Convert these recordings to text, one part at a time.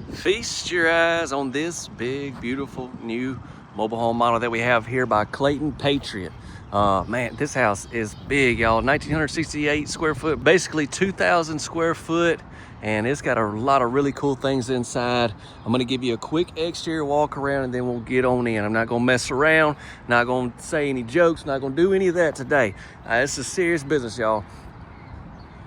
Feast your eyes on this big, beautiful new mobile home model that we have here by Clayton Patriot. Man, this house is big, y'all. 1,968 square foot, basically 2,000 square foot, and it's got a lot of really cool things inside. I'm gonna give you a quick exterior walk around and then we'll get on in. I'm not gonna mess around, not gonna say any jokes, not gonna do any of that today. It's a serious business, y'all.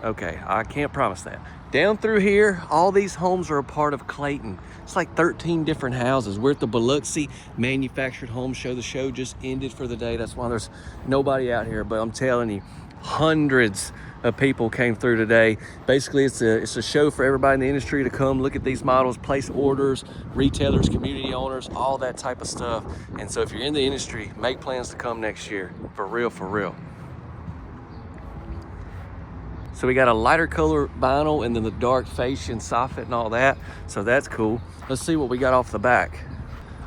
Okay, I can't promise that. Down through here, all these homes are a part of Clayton. It's like 13 different houses. We're at the Biloxi Manufactured Home Show. The show just ended for the day. That's why there's nobody out here. But I'm telling you, hundreds of people came through today. Basically, it's a show for everybody in the industry to come look at these models, place orders, retailers, community owners, all that type of stuff. And so if you're in the industry, make plans to come next year. For real, for real. So we got a lighter color vinyl and then the dark fascia and soffit and all that. So that's cool. Let's see what we got off the back.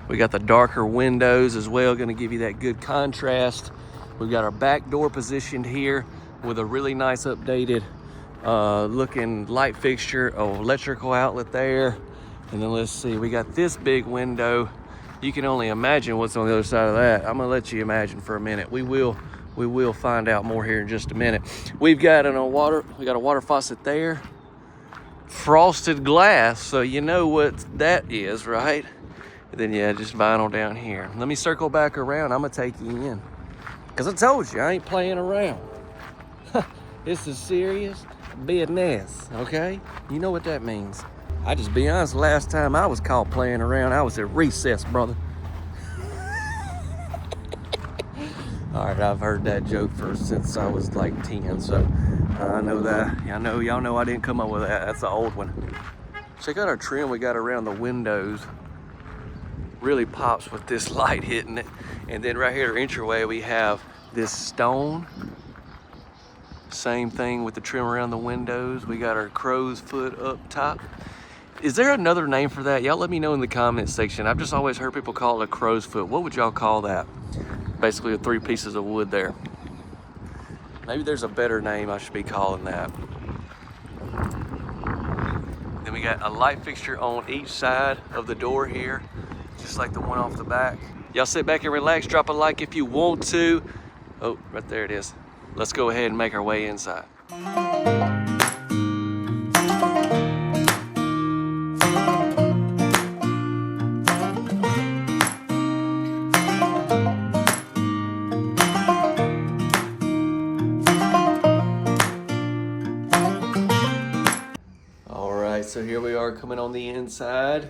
We got the darker windows as well, gonna give you that good contrast. We've got our back door positioned here with a really nice updated looking light fixture, electrical outlet there. And then let's see, we got this big window. You can only imagine what's on the other side of that. I'm gonna let you imagine for a minute. We will find out more here in just a minute. We've got a water faucet there. Frosted glass, so you know what that is, right? And then yeah, just vinyl down here. Let me circle back around. I'm gonna take you in. Cause I told you, I ain't playing around. This is serious business, okay? You know what that means. I just be honest, last time I was caught playing around, I was at recess, brother. All right, I've heard that joke since I was like 10, so I know that. Y'all know I didn't come up with that. That's an old one. Check out our trim we got around the windows. Really pops with this light hitting it. And then right here, our entryway, we have this stone. Same thing with the trim around the windows. We got our crow's foot up top. Is there another name for that? Y'all let me know in the comment section. I've just always heard people call it a crow's foot. What would y'all call that? Basically the 3 pieces of wood there. Maybe there's a better name I should be calling that. Then we got a light fixture on each side of the door here, just like the one off the back. Y'all sit back and relax, drop a like if you want to. Oh, right there it is. Let's go ahead and make our way inside. So here we are coming on the inside.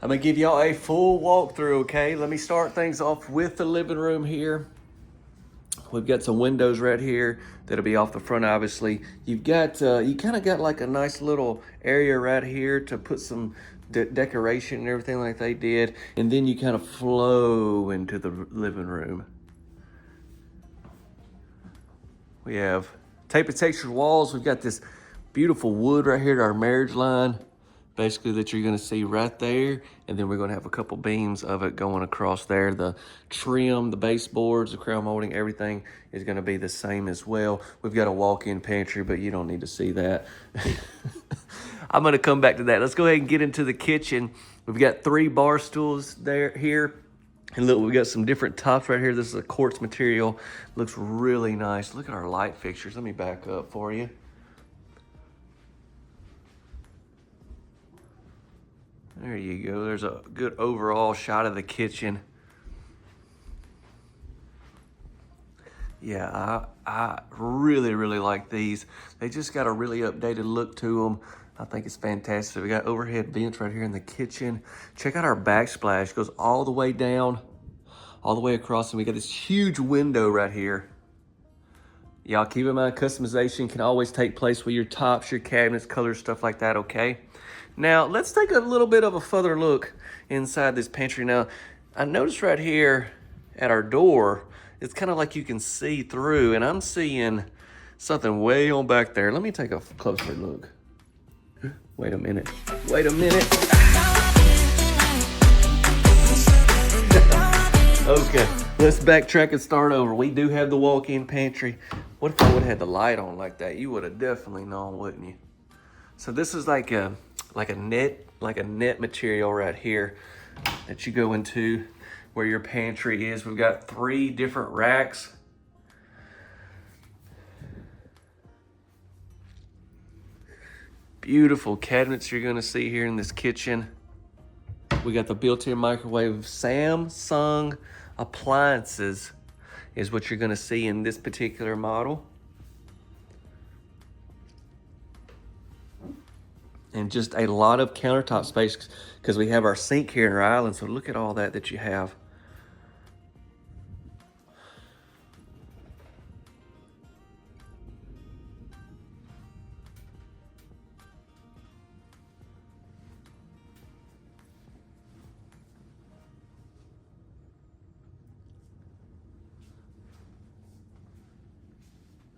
I'm gonna give y'all a full walkthrough, okay? Let me start things off with the living room here. We've got some windows right here that'll be off the front, obviously. You've got, you kind of got like a nice little area right here to put some decoration and everything like they did. And then you kind of flow into the living room. We have tape and textured walls. We've got this beautiful wood right here to our marriage line, basically that you're gonna see right there. And then we're gonna have a couple beams of it going across there. The trim, the baseboards, the crown molding, everything is gonna be the same as well. We've got a walk-in pantry, but you don't need to see that. I'm gonna come back to that. Let's go ahead and get into the kitchen. We've got 3 bar stools here. And look, we got some different tops right here. This is a quartz material. Looks really nice. Look at our light fixtures. Let me back up for you. There you go. There's a good overall shot of the kitchen. Yeah, I really, really like these. They just got a really updated look to them. I think it's fantastic. We got overhead vents right here in the kitchen. Check out our backsplash. It goes all the way down, all the way across, and we got this huge window right here. Y'all keep in mind, customization can always take place with your tops, your cabinets, colors, stuff like that, okay? Now, let's take a little bit of a further look inside this pantry. Now, I noticed right here at our door, it's kind of like you can see through, and I'm seeing something way on back there. Let me take a closer look. Wait a minute. Wait a minute. Okay, let's backtrack and start over. We do have the walk-in pantry. What if I would have had the light on like that? You would have definitely known, wouldn't you? So this is like a net material right here that you go into where your pantry is. We've got 3 different racks. Beautiful cabinets you're gonna see here in this kitchen. We got the built-in microwave. Samsung appliances is what you're gonna see in this particular model. And just a lot of countertop space because we have our sink here in our island. So look at all that you have.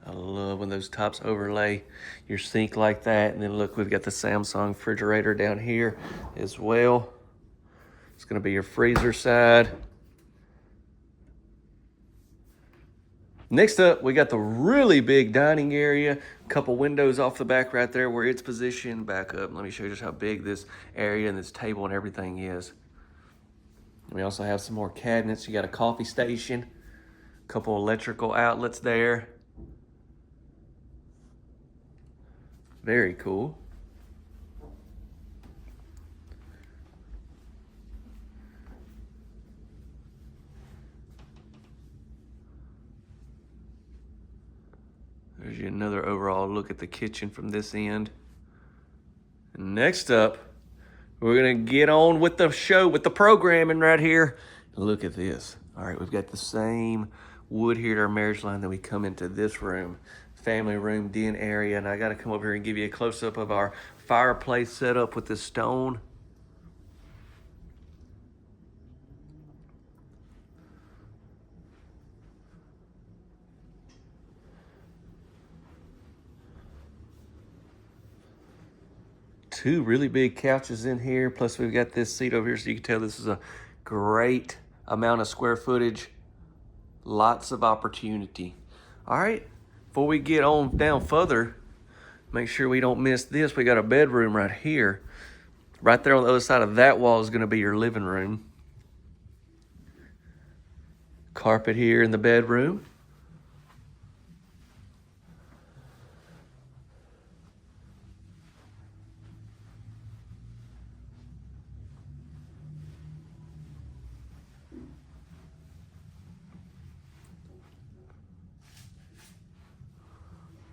I love when those tops overlay your sink like that. And then look, we've got the Samsung refrigerator down here as well. It's gonna be your freezer side. Next up, we got the really big dining area. A couple windows off the back right there where it's positioned. Back up, let me show you just how big this area and this table and everything is. We also have some more cabinets. You got a coffee station, a couple electrical outlets there. Very cool. There's another overall look at the kitchen from this end. And next up, we're gonna get on with the show, with the programming right here. Look at this. All right, we've got the same wood here at our marriage line. Then we come into this room, family room, den area. And I gotta come over here and give you a close up of our fireplace setup with the stone. Two really big couches in here. Plus we've got this seat over here. So you can tell this is a great amount of square footage. Lots of opportunity. All right, before we get on down further, make sure we don't miss this. We got a bedroom right here. Right there on the other side of that wall is gonna be your living room. Carpet here in the bedroom.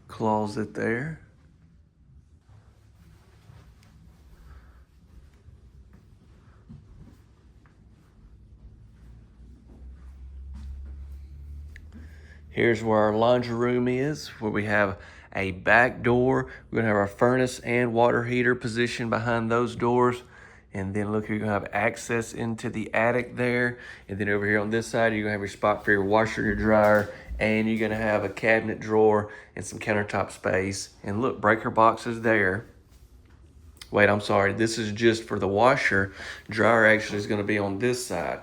Closet there. Here's where our laundry room is, where we have a back door. We're gonna have our furnace and water heater positioned behind those doors. And then look, you're gonna have access into the attic there. And then over here on this side, you're gonna have your spot for your washer, your dryer, and you're gonna have a cabinet drawer and some countertop space. And look, breaker boxes there. Wait, I'm sorry, this is just for the washer. Dryer actually is gonna be on this side.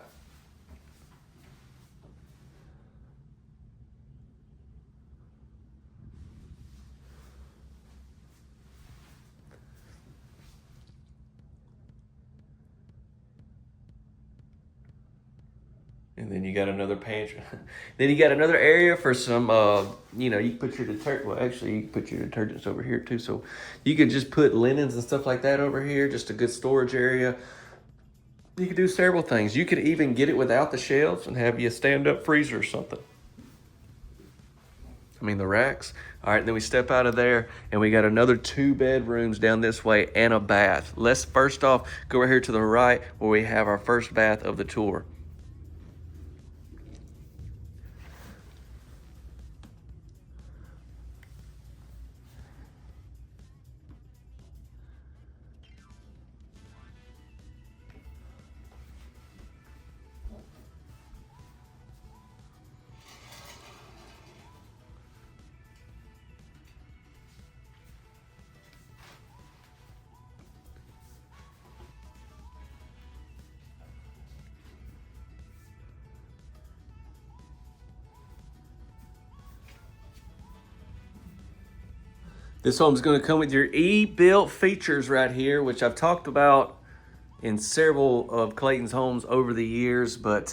And then you got another pantry. Then you got another area for some, you can put your detergent. Well, actually, you can put your detergents over here too. So you could just put linens and stuff like that over here. Just a good storage area. You could do several things. You could even get it without the shelves and have you a stand-up freezer or something. I mean, the racks. All right, then we step out of there, and we got another 2 bedrooms down this way and a bath. Let's first off go right here to the right where we have our first bath of the tour. This home's gonna come with your E-Built features right here, which I've talked about in several of Clayton's homes over the years. But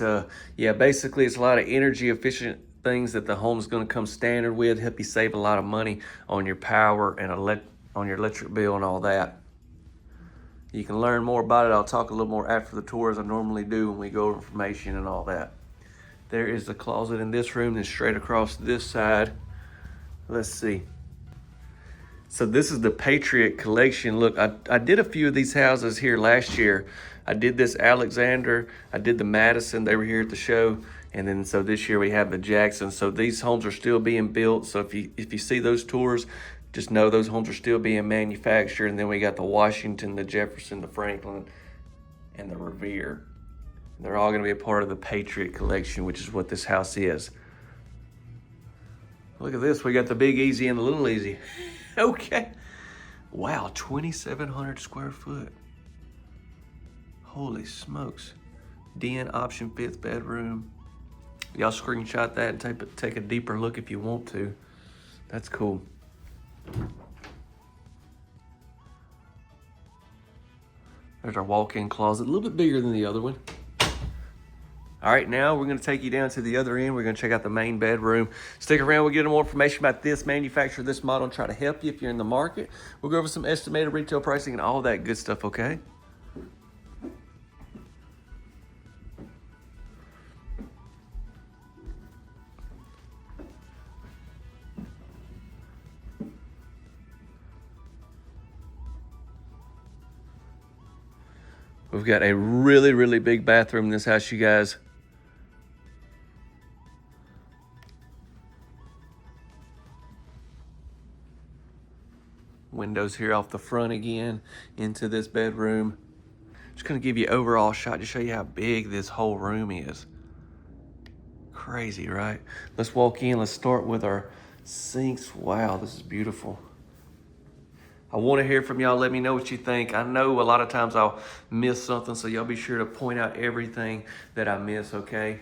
yeah, basically it's a lot of energy efficient things that the home's gonna come standard with, help you save a lot of money on your power and on your electric bill and all that. You can learn more about it. I'll talk a little more after the tour as I normally do when we go over information and all that. There is the closet in this room, then straight across this side. Let's see. So this is the Patriot Collection. Look, I did a few of these houses here last year. I did this Alexander, I did the Madison, they were here at the show. And then so this year we have the Jackson. So these homes are still being built. So if you see those tours, just know those homes are still being manufactured. And then we got the Washington, the Jefferson, the Franklin, and the Revere. They're all gonna be a part of the Patriot Collection, which is what this house is. Look at this, we got the Big Easy and the Little Easy. Okay. Wow, 2,700 square foot. Holy smokes. Den option 5th bedroom. Y'all screenshot that and take a deeper look if you want to. That's cool. There's our walk-in closet, a little bit bigger than the other one. All right, now we're gonna take you down to the other end. We're gonna check out the main bedroom. Stick around, we'll get more information about this manufacturer, this model, and try to help you if you're in the market. We'll go over some estimated retail pricing and all that good stuff, okay? We've got a really, really big bathroom in this house, you guys. Windows here off the front again into this bedroom. Just gonna give you an overall shot to show you how big this whole room is. Crazy, right? Let's walk in. Let's start with our sinks. Wow, this is beautiful. I want to hear from y'all. Let me know what you think. I know a lot of times I'll miss something, so y'all be sure to point out everything that I miss, okay?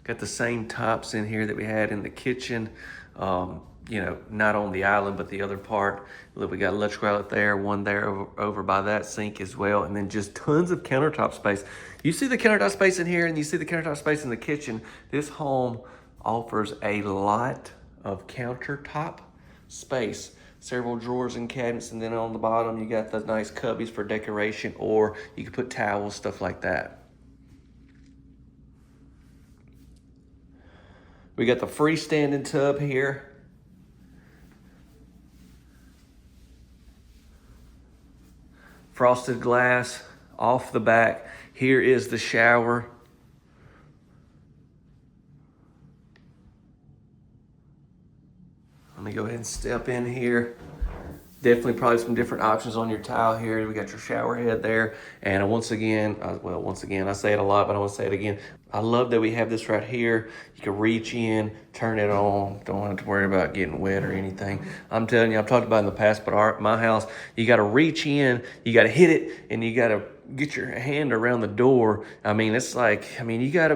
Got the same tops in here that we had in the kitchen. You know, not on the island, but the other part. Look, we got electrical outlet there, one there over by that sink as well, and then just tons of countertop space. You see the countertop space in here, and you see the countertop space in the kitchen. This home offers a lot of countertop space. Several drawers and cabinets, and then on the bottom you got the nice cubbies for decoration, or you can put towels, stuff like that. We got the freestanding tub here. Frosted glass off the back. Here is the shower. Let me go ahead and step in here. Definitely probably some different options on your tile here. We got your shower head there. And once again, I say it a lot, but I want to say it again. I love that we have this right here. You can reach in, turn it on. Don't have to worry about getting wet or anything. I'm telling you, I've talked about it in the past, but my house, you got to reach in, you got to hit it, and you got to get your hand around the door. I mean, it's like, you got to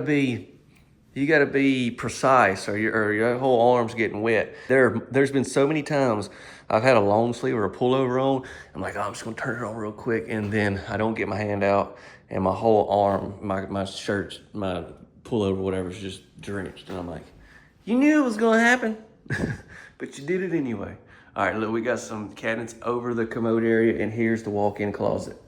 be precise, or your whole arm's getting wet. There's been so many times I've had a long sleeve or a pullover on. I'm like, oh, I'm just gonna turn it on real quick, and then I don't get my hand out, and my whole arm, my shirt, my pullover, whatever, is just drenched. And I'm like, you knew it was gonna happen, but you did it anyway. All right, look, we got some cabinets over the commode area, and here's the walk-in closet.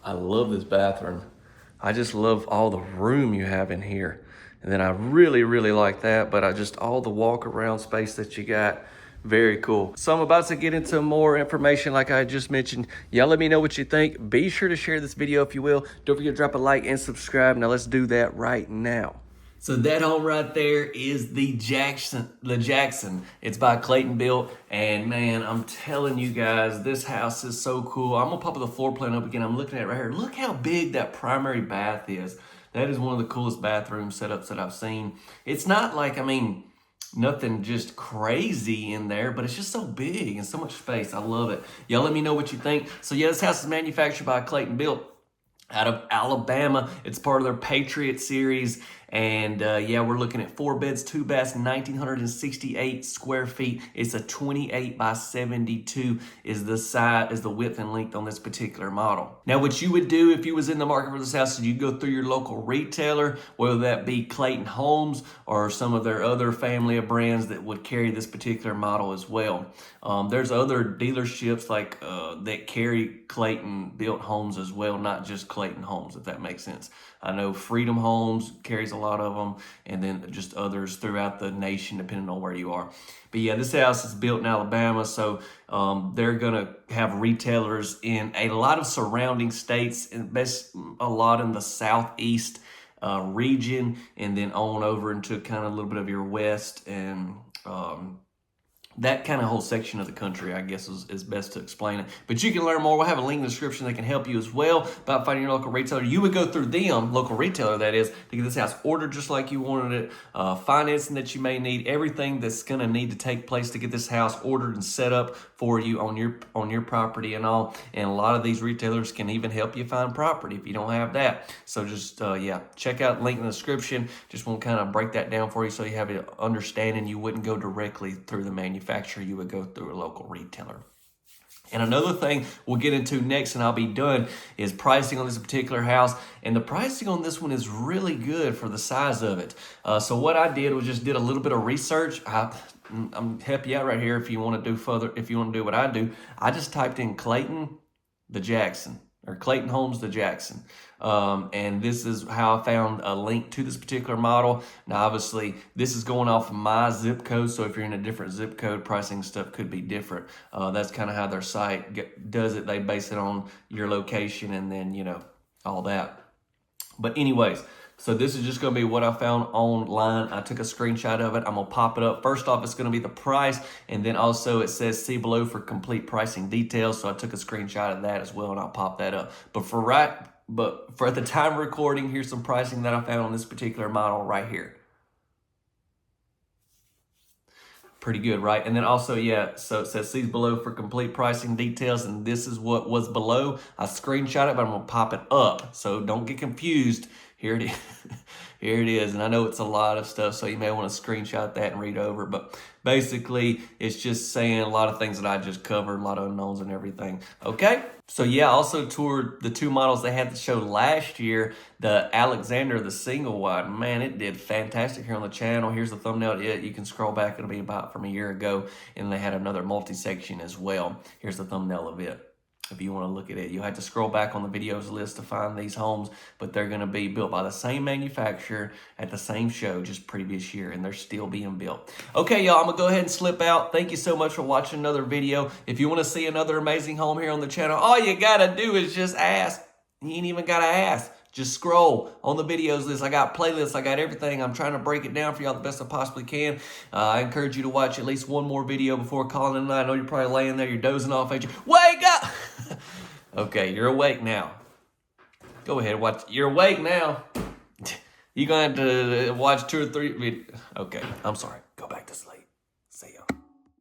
I love this bathroom. I just love all the room you have in here. And then I really, really like that, but all the walk around space that you got, very cool. So I'm about to get into more information like I just mentioned. Y'all let me know what you think. Be sure to share this video if you will. Don't forget to drop a like and subscribe. Now let's do that right now. So that home right there is the Jackson. It's by Clayton Built, and man, I'm telling you guys, this house is so cool. I'm gonna pop the floor plan up again. I'm looking at it right here. Look how big that primary bath is. That is one of the coolest bathroom setups that I've seen. It's not like, Nothing just crazy in there, but it's just so big and so much space. I love it. Y'all let me know what you think. So yeah, this house is manufactured by Clayton Built out of Alabama. It's part of their Patriot series. And yeah, we're looking at 4 beds, 2 baths, 1,968 square feet. It's a 28 by 72 is the size, is the width and length on this particular model. Now, what you would do if you was in the market for this house is you go through your local retailer, whether that be Clayton Homes or some of their other family of brands that would carry this particular model as well. There's other dealerships like that carry Clayton Built homes as well, not just Clayton Homes, if that makes sense. I know Freedom Homes carries a lot of them, and then just others throughout the nation, depending on where you are. But yeah, this house is built in Alabama, so they're gonna have retailers in a lot of surrounding states, and a lot in the southeast region, and then on over into kind of a little bit of your west and that kind of whole section of the country, I guess, is best to explain it. But you can learn more. We'll have a link in the description that can help you as well about finding your local retailer. You would go through them, local retailer that is, to get this house ordered just like you wanted it, financing that you may need, everything that's going to need to take place to get this house ordered and set up for you on your property and all. And a lot of these retailers can even help you find property if you don't have that. So just, yeah, check out the link in the description. Just want to kind of break that down for you so you have an understanding. You wouldn't go directly through the manufacturer. You would go through a local retailer. And another thing we'll get into next, and I'll be done, is pricing on this particular house. And the pricing on this one is really good for the size of it. So what I did was just did a little bit of research. I'm help you out right here if you want to do further, if you want to do what I do. I just typed in Clayton the Jackson, or Clayton Homes the Jackson. And this is how I found a link to this particular model. Now, obviously, this is going off of my zip code, so if you're in a different zip code, pricing stuff could be different. That's kind of how their site does it. They base it on your location and then, you know, all that. But anyways, so this is just going to be what I found online. I took a screenshot of it. I'm going to pop it up. First off, it's going to be the price, and then also it says see below for complete pricing details. So I took a screenshot of that as well, and I'll pop that up. But for at the time of recording, here's some pricing that I found on this particular model right here. Pretty good, right? And then also, yeah, so it says see below for complete pricing details, and this is what was below. I screenshot it, but I'm going to pop it up. So don't get confused. Here it is. Here it is. And I know it's a lot of stuff, so you may want to screenshot that and read over. But basically, it's just saying a lot of things that I just covered, a lot of unknowns and everything. Okay? So yeah, I also toured the 2 models they had to show last year, the Alexander, the single wide. Man, it did fantastic here on the channel. Here's the thumbnail. You can scroll back. It'll be about from a year ago. And they had another multi-section as well. Here's the thumbnail of it. If you want to look at it, you have to scroll back on the videos list to find these homes, but they're going to be built by the same manufacturer at the same show just previous year, and they're still being built. Okay, y'all, I'm going to go ahead and slip out. Thank you so much for watching another video. If you want to see another amazing home here on the channel, all you got to do is just ask. You ain't even got to ask. Just scroll on the videos list. I got playlists. I got everything. I'm trying to break it down for y'all the best I possibly can. I encourage you to watch at least one more video before calling it a night. I know you're probably laying there. You're dozing off. Wake up! Okay, you're awake now. Go ahead. Watch. You're awake now. You're going to have to watch 2 or 3 videos. Okay, I'm sorry.